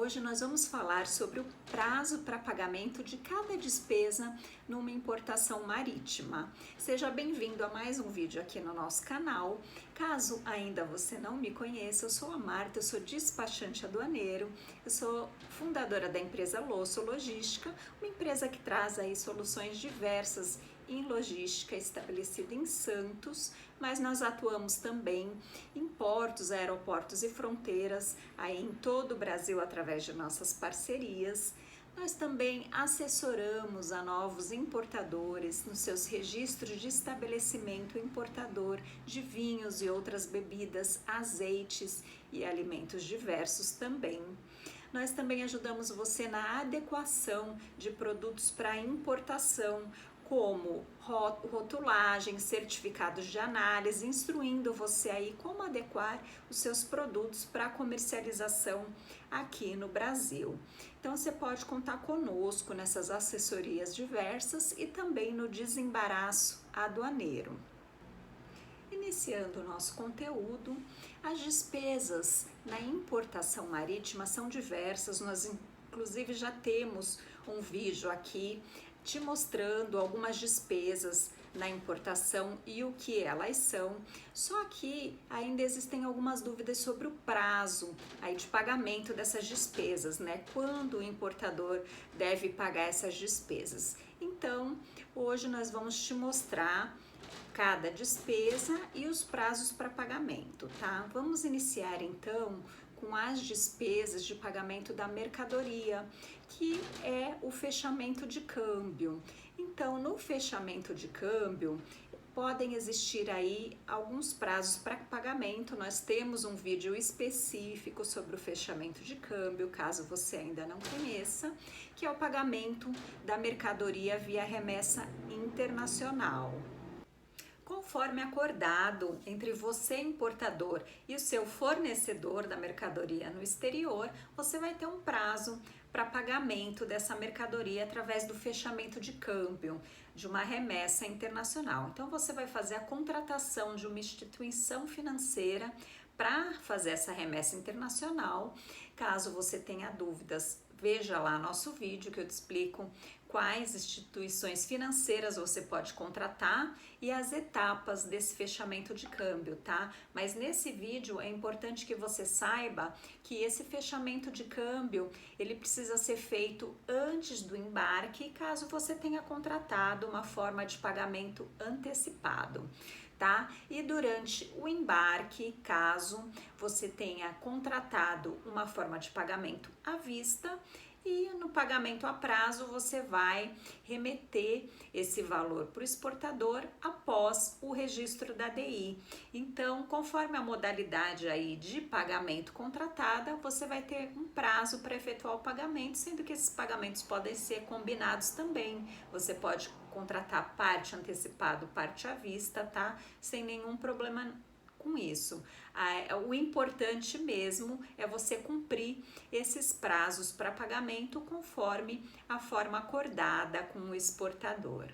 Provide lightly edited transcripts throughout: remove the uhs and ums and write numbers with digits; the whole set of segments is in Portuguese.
Hoje nós vamos falar sobre o prazo para pagamento de cada despesa numa importação marítima. Seja bem-vindo a mais um vídeo aqui no nosso canal. Caso ainda você não me conheça, eu sou a Marta, eu sou despachante aduaneiro, eu sou fundadora da empresa Losso Logística, uma empresa que traz aí soluções diversas em logística, estabelecida em Santos, mas nós atuamos também em portos, aeroportos e fronteiras aí em todo o Brasil através de nossas parcerias. Nós também assessoramos a novos importadores nos seus registros de estabelecimento importador de vinhos e outras bebidas, azeites e alimentos diversos também. Nós também ajudamos você na adequação de produtos para importação, como rotulagem, certificados de análise, instruindo você aí como adequar os seus produtos para comercialização aqui no Brasil. Então você pode contar conosco nessas assessorias diversas e também no desembaraço aduaneiro. Iniciando o nosso conteúdo, as despesas na importação marítima são diversas, nós inclusive já temos um vídeo aqui te mostrando algumas despesas na importação e o que elas são, só que ainda existem algumas dúvidas sobre o prazo aí de pagamento dessas despesas, né? Quando o importador deve pagar essas despesas. Então, hoje nós vamos te mostrar cada despesa e os prazos para pagamento, tá? Vamos iniciar então com as despesas de pagamento da mercadoria, que é o fechamento de câmbio. Então, no fechamento de câmbio, podem existir aí alguns prazos para pagamento. Nós temos um vídeo específico sobre o fechamento de câmbio, caso você ainda não conheça, que é o pagamento da mercadoria via remessa internacional. Conforme acordado entre você, importador, e o seu fornecedor da mercadoria no exterior, você vai ter um prazo para pagamento dessa mercadoria através do fechamento de câmbio, de uma remessa internacional. Então, você vai fazer a contratação de uma instituição financeira para fazer essa remessa internacional. Caso você tenha dúvidas, veja lá nosso vídeo que eu te explico quais instituições financeiras você pode contratar e as etapas desse fechamento de câmbio, tá? Mas nesse vídeo é importante que você saiba que esse fechamento de câmbio, ele precisa ser feito antes do embarque, caso você tenha contratado uma forma de pagamento antecipado. Tá? E durante o embarque, caso você tenha contratado uma forma de pagamento à vista, e no pagamento a prazo você vai remeter esse valor para o exportador após o registro da DI. Então, conforme a modalidade aí de pagamento contratada, você vai ter um prazo para efetuar o pagamento, sendo que esses pagamentos podem ser combinados também. Você pode contratar parte antecipado, parte à vista, tá? Sem nenhum problema com isso. O importante mesmo é você cumprir esses prazos para pagamento conforme a forma acordada com o exportador.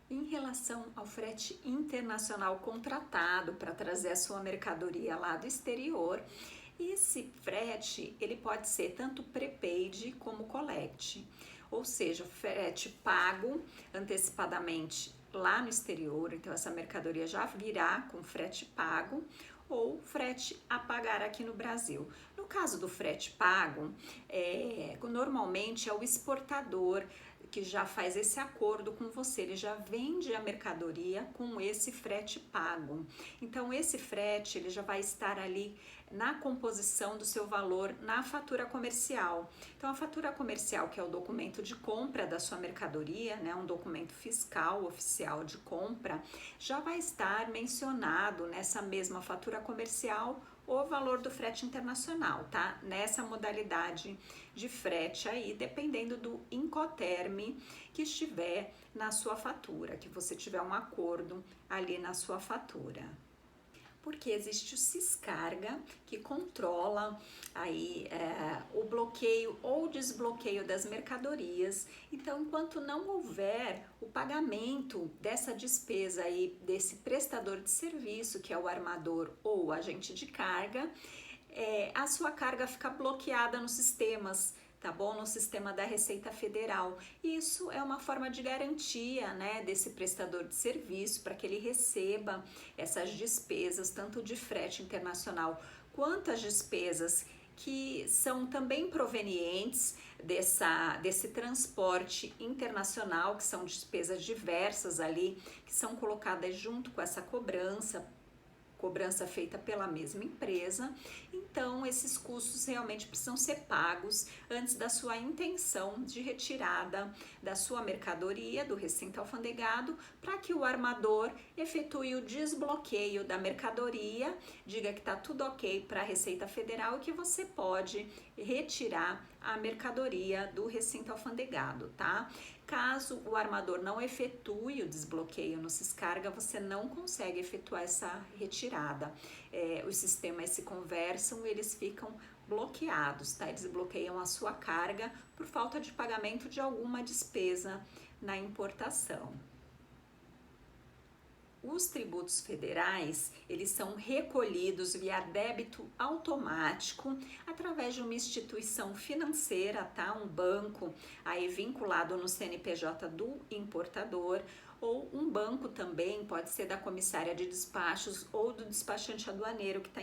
Em relação ao frete internacional contratado para trazer a sua mercadoria lá do exterior, esse frete ele pode ser tanto prepaid como collect, ou seja, frete pago antecipadamente lá no exterior, então essa mercadoria já virá com frete pago, ou frete a pagar aqui no Brasil. No caso do frete pago, normalmente é o exportador que já faz esse acordo com você, ele já vende a mercadoria com esse frete pago. Então esse frete ele já vai estar ali na composição do seu valor na fatura comercial. Então a fatura comercial, que é o documento de compra da sua mercadoria, né, um documento fiscal oficial de compra, já vai estar mencionado nessa mesma fatura comercial o valor do frete internacional, tá? Nessa modalidade de frete aí, dependendo do Incoterm que estiver na sua fatura, que você tiver um acordo ali na sua fatura. Porque existe o Ciscarga, que controla aí o bloqueio ou desbloqueio das mercadorias. Então, enquanto não houver o pagamento dessa despesa aí desse prestador de serviço, que é o armador ou o agente de carga, a sua carga fica bloqueada nos sistemas, tá bom? No sistema da Receita Federal. Isso é uma forma de garantia, né, desse prestador de serviço para que ele receba essas despesas, tanto de frete internacional quanto as despesas que são também provenientes desse transporte internacional, que são despesas diversas ali, que são colocadas junto com essa cobrança feita pela mesma empresa. Então, esses custos realmente precisam ser pagos antes da sua intenção de retirada da sua mercadoria do recinto alfandegado, para que o armador efetue o desbloqueio da mercadoria, diga que está tudo ok para a Receita Federal e que você pode retirar a mercadoria do recinto alfandegado, tá? Caso o armador não efetue o desbloqueio no Siscarga, você não consegue efetuar essa retirada. Os sistemas se conversam, eles ficam bloqueados, tá? Eles bloqueiam a sua carga por falta de pagamento de alguma despesa na importação. Os tributos federais, eles são recolhidos via débito automático através de uma instituição financeira, tá? Um banco aí vinculado no CNPJ do importador, ou um banco também, pode ser da comissária de despachos ou do despachante aduaneiro que está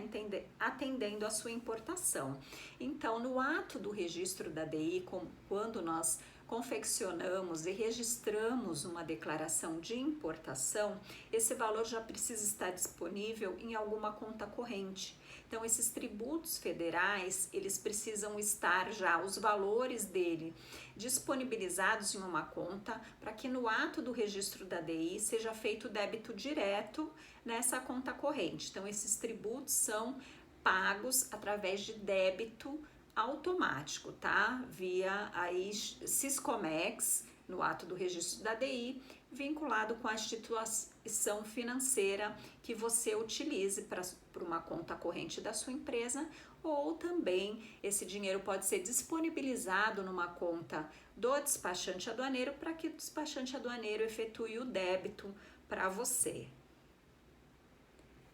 atendendo a sua importação. Então, no ato do registro da DI, quando nós confeccionamos e registramos uma declaração de importação, esse valor já precisa estar disponível em alguma conta corrente. Então, esses tributos federais, eles precisam estar já, os valores dele, disponibilizados em uma conta, para que no ato do registro da DI seja feito débito direto nessa conta corrente. Então, esses tributos são pagos através de débito automático, tá? Via aí Siscomex, no ato do registro da DI, vinculado com a instituição financeira que você utilize para uma conta corrente da sua empresa, ou também esse dinheiro pode ser disponibilizado numa conta do despachante aduaneiro para que o despachante aduaneiro efetue o débito para você.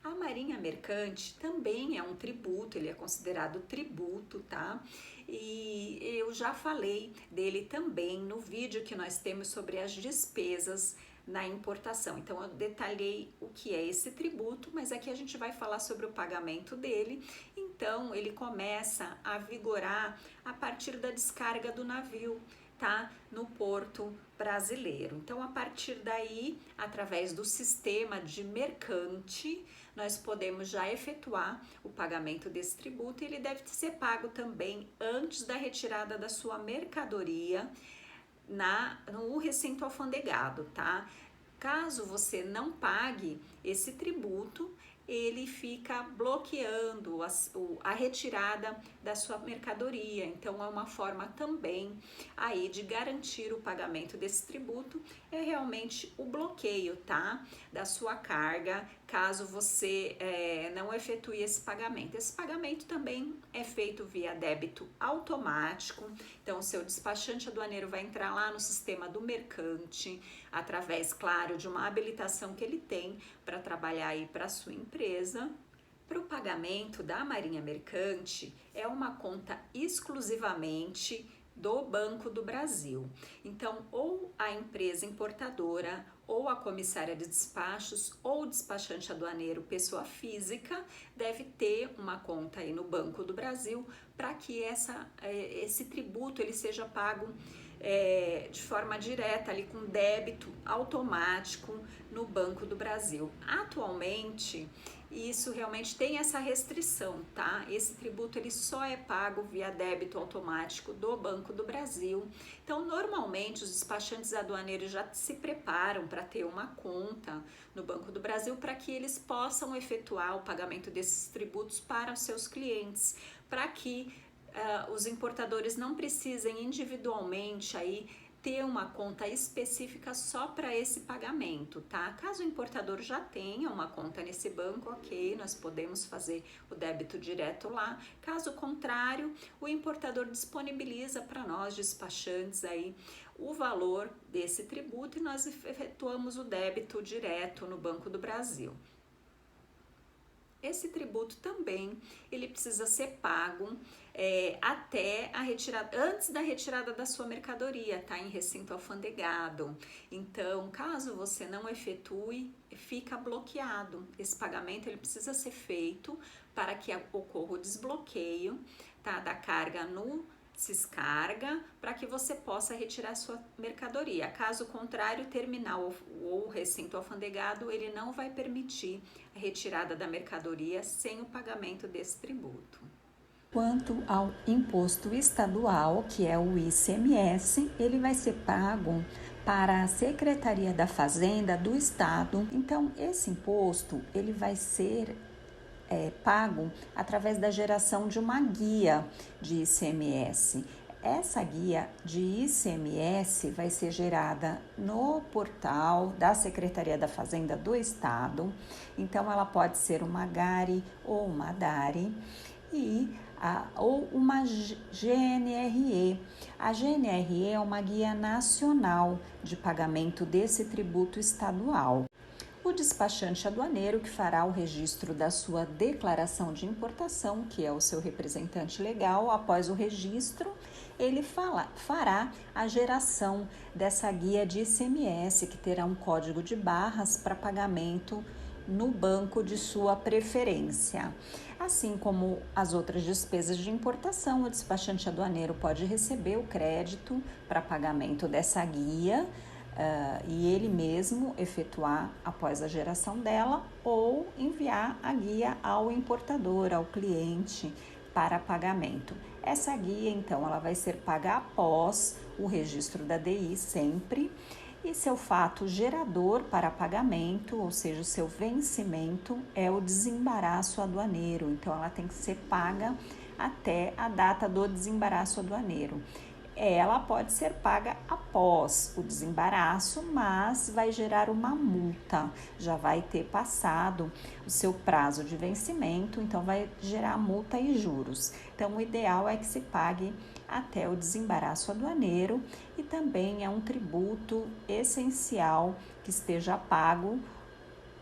A Marinha Mercante também é um tributo, ele é considerado tributo, tá? E eu já falei dele também no vídeo que nós temos sobre as despesas na importação. Então, eu detalhei o que é esse tributo, mas aqui a gente vai falar sobre o pagamento dele. Então, ele começa a vigorar a partir da descarga do navio, tá? No porto brasileiro. Então, a partir daí, através do sistema de mercante, nós podemos já efetuar o pagamento desse tributo, e ele deve ser pago também antes da retirada da sua mercadoria no recinto alfandegado, tá? Caso você não pague esse tributo, ele fica bloqueando a retirada da sua mercadoria. Então, é uma forma também aí de garantir o pagamento desse tributo, é realmente o bloqueio, tá? Da sua carga, caso você não efetue esse pagamento. Esse pagamento também é feito via débito automático. Então, o seu despachante aduaneiro vai entrar lá no sistema do mercante, através, claro, de uma habilitação que ele tem para trabalhar aí para a sua empresa. Para o pagamento da Marinha Mercante, é uma conta exclusivamente do Banco do Brasil. Então, ou a empresa importadora, ou a comissária de despachos, ou o despachante aduaneiro, pessoa física, deve ter uma conta aí no Banco do Brasil para que esse tributo ele seja pago de forma direta ali com débito automático no Banco do Brasil. Atualmente, isso realmente tem essa restrição, tá? Esse tributo ele só é pago via débito automático do Banco do Brasil. Então, normalmente os despachantes aduaneiros já se preparam para ter uma conta no Banco do Brasil para que eles possam efetuar o pagamento desses tributos para os seus clientes, para que os importadores não precisem individualmente aí ter uma conta específica só para esse pagamento, tá? Caso o importador já tenha uma conta nesse banco, ok, nós podemos fazer o débito direto lá. Caso contrário, o importador disponibiliza para nós, despachantes, aí o valor desse tributo e nós efetuamos o débito direto no Banco do Brasil. esse tributo também ele precisa ser pago até a retirada, antes da retirada da sua mercadoria, tá? Em recinto alfandegado. Então, caso você não efetue, fica bloqueado. Esse pagamento ele precisa ser feito para que ocorra o desbloqueio, tá? Da carga no Siscarga, para que você possa retirar sua mercadoria. Caso contrário, o terminal ou recinto alfandegado ele não vai permitir a retirada da mercadoria sem o pagamento desse tributo. Quanto ao imposto estadual, que é o ICMS, ele vai ser pago para a Secretaria da Fazenda do Estado. Então, esse imposto ele vai ser pago através da geração de uma guia de ICMS. Essa guia de ICMS vai ser gerada no portal da Secretaria da Fazenda do Estado. Então, ela pode ser uma GARI ou uma DARI ou uma GNRE. A GNRE é uma guia nacional de pagamento desse tributo estadual. O despachante aduaneiro que fará o registro da sua declaração de importação, que é o seu representante legal, após o registro, ele fará a geração dessa guia de ICMS, que terá um código de barras para pagamento no banco de sua preferência. Assim como as outras despesas de importação, o despachante aduaneiro pode receber o crédito para pagamento dessa guia e ele mesmo efetuar após a geração dela ou enviar a guia ao importador, ao cliente, para pagamento. Essa guia, então, ela vai ser paga após o registro da DI sempre, e seu fato gerador para pagamento, ou seja, o seu vencimento, é o desembaraço aduaneiro. Então, ela tem que ser paga até a data do desembaraço aduaneiro. Ela pode ser paga após o desembaraço, mas vai gerar uma multa, já vai ter passado o seu prazo de vencimento, então vai gerar multa e juros. Então, o ideal é que se pague até o desembaraço aduaneiro e também é um tributo essencial que esteja pago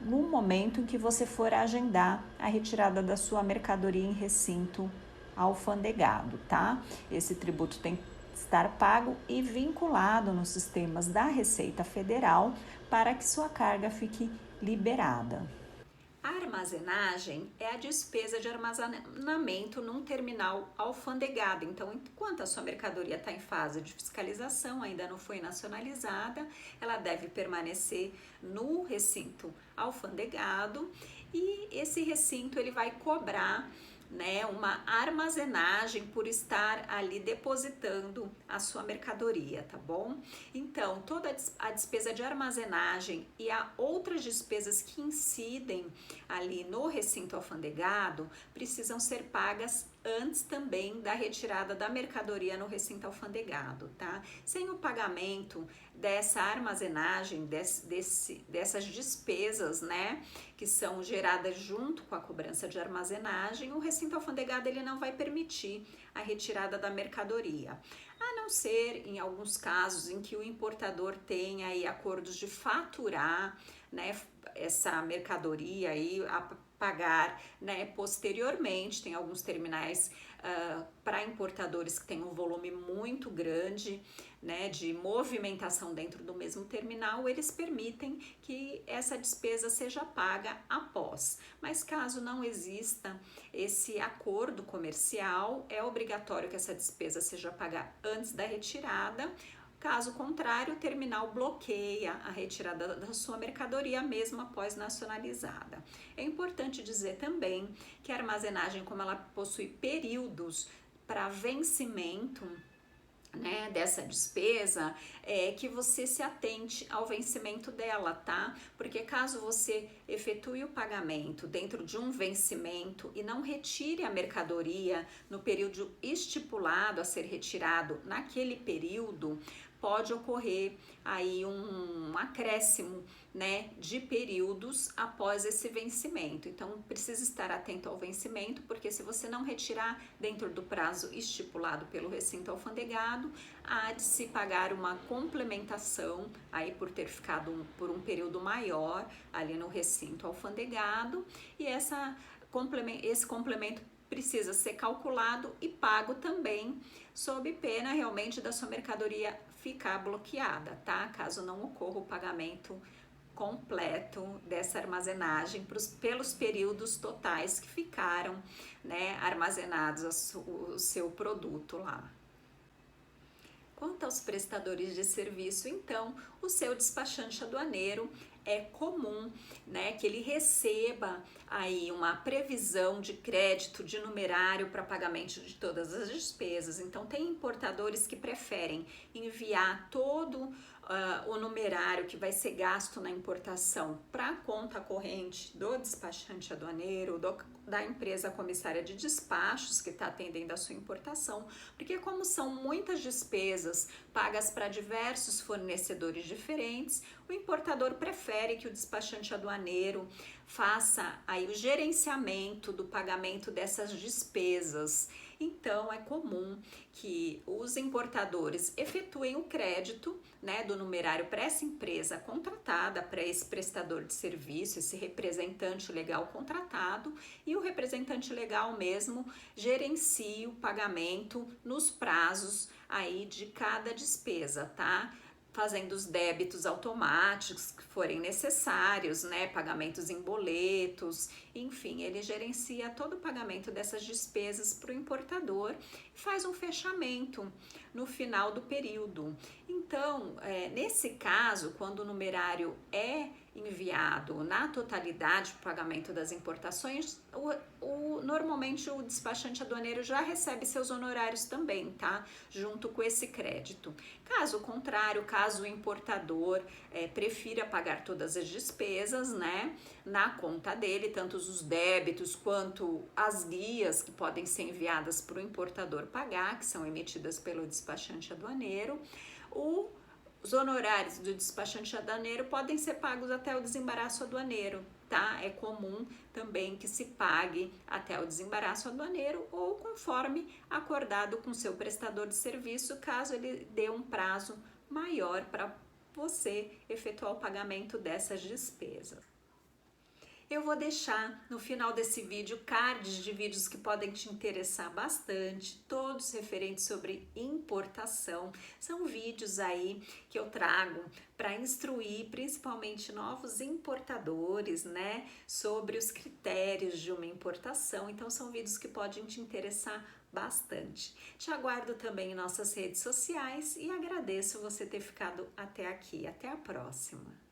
no momento em que você for agendar a retirada da sua mercadoria em recinto alfandegado, tá? Esse tributo tem que estar pago e vinculado nos sistemas da Receita Federal para que sua carga fique liberada. A armazenagem é a despesa de armazenamento num terminal alfandegado. Então, enquanto a sua mercadoria está em fase de fiscalização, ainda não foi nacionalizada, ela deve permanecer no recinto alfandegado e esse recinto ele vai cobrar uma armazenagem por estar ali depositando a sua mercadoria, tá bom? Então, toda a despesa de armazenagem e a outras despesas que incidem ali no recinto alfandegado precisam ser pagas antes também da retirada da mercadoria no recinto alfandegado, tá? Sem o pagamento dessa armazenagem, dessas despesas, que são geradas junto com a cobrança de armazenagem, o recinto alfandegado ele não vai permitir a retirada da mercadoria. A não ser em alguns casos em que o importador tenha aí acordos de faturar, essa mercadoria aí a pagar, posteriormente. Tem alguns terminais para importadores que têm um volume muito grande, de movimentação dentro do mesmo terminal, eles permitem que essa despesa seja paga após. Mas caso não exista esse acordo comercial, é obrigatório que essa despesa seja paga antes da retirada. Caso contrário, o terminal bloqueia a retirada da sua mercadoria mesmo após nacionalizada. É importante dizer também que a armazenagem, como ela possui períodos para vencimento, dessa despesa, que você se atente ao vencimento dela, tá? Porque caso você efetue o pagamento dentro de um vencimento e não retire a mercadoria no período estipulado a ser retirado naquele período, pode ocorrer aí um acréscimo, de períodos após esse vencimento. Então, precisa estar atento ao vencimento, porque se você não retirar dentro do prazo estipulado pelo recinto alfandegado, há de se pagar uma complementação aí por ter ficado por um período maior ali no recinto alfandegado, e essa esse complemento precisa ser calculado e pago também, sob pena realmente da sua mercadoria ficar bloqueada, tá? Caso não ocorra o pagamento completo dessa armazenagem pelos períodos totais que ficaram, né, armazenados o seu produto lá. Quanto aos prestadores de serviço, então, o seu despachante aduaneiro é comum, né, que ele receba aí uma previsão de crédito de numerário para pagamento de todas as despesas. Então, tem importadores que preferem enviar todo o numerário que vai ser gasto na importação para a conta corrente do despachante aduaneiro, da empresa comissária de despachos que está atendendo a sua importação, porque como são muitas despesas pagas para diversos fornecedores diferentes, o importador prefere que o despachante aduaneiro faça aí o gerenciamento do pagamento dessas despesas. Então, é comum que os importadores efetuem o crédito, né, do numerário para essa empresa contratada, para esse prestador de serviço, esse representante legal contratado, e o representante legal mesmo gerencia o pagamento nos prazos aí de cada despesa, tá? Fazendo os débitos automáticos que forem necessários, né, pagamentos em boletos, enfim, ele gerencia todo o pagamento dessas despesas para o importador e faz um fechamento no final do período. Então, nesse caso, quando o numerário é enviado na totalidade para o pagamento das importações, normalmente o despachante aduaneiro já recebe seus honorários também, tá? Junto com esse crédito. Caso contrário, caso o importador prefira pagar todas as despesas, né, na conta dele, tanto os débitos quanto as guias que podem ser enviadas para o importador pagar, que são emitidas pelo despachante aduaneiro, os honorários do despachante aduaneiro podem ser pagos até o desembaraço aduaneiro, tá? É comum também que se pague até o desembaraço aduaneiro ou conforme acordado com seu prestador de serviço, caso ele dê um prazo maior para você efetuar o pagamento dessas despesas. Eu vou deixar no final desse vídeo cards de vídeos que podem te interessar bastante, todos referentes sobre importação. São vídeos aí que eu trago para instruir principalmente novos importadores, né, sobre os critérios de uma importação. Então são vídeos que podem te interessar bastante. Te aguardo também em nossas redes sociais e agradeço você ter ficado até aqui. Até a próxima!